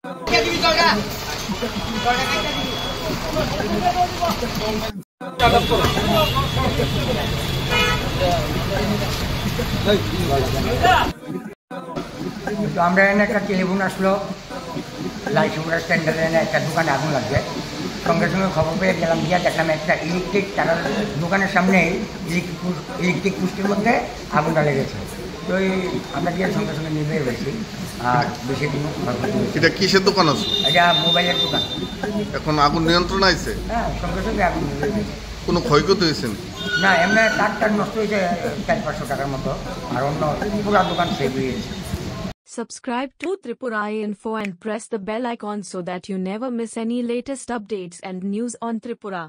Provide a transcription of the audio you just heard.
তো আমরা এনে একটা টেলিফোন আসলো, লাইসুপুরা স্ট্যান্ডার্ডে এনে একটা দোকানে আগুন লাগছে। সঙ্গে সঙ্গে খবর পেয়ে গেলাম, গিয়া দেখলাম একটা ইলেকট্রিক টাকার দোকানের সামনেই ইলেকট্রিক পোস্টের মধ্যে আগুনটা লেগেছে। তো আমরা গিয়ে সঙ্গে সঙ্গে নিভে গেছি। আর বেশি দিন এটা কিসের দোকান আছে? এটা মোবাইলের দোকান। এখন আগুন নিয়ন্ত্রণ আছে? হ্যাঁ, সঙ্গে সঙ্গে আগুন নিভে গেছে। কোনো ক্ষয়ক্ষতি হয়েছে? না, এমনি তার নষ্ট হয়েছে 400-500 টাকার মতো, আর অন্য পুরো দোকান সেভ হয়ে গেছে। Subscribe to Tripura Info and press the bell icon so that you never miss any latest updates and news on Tripura.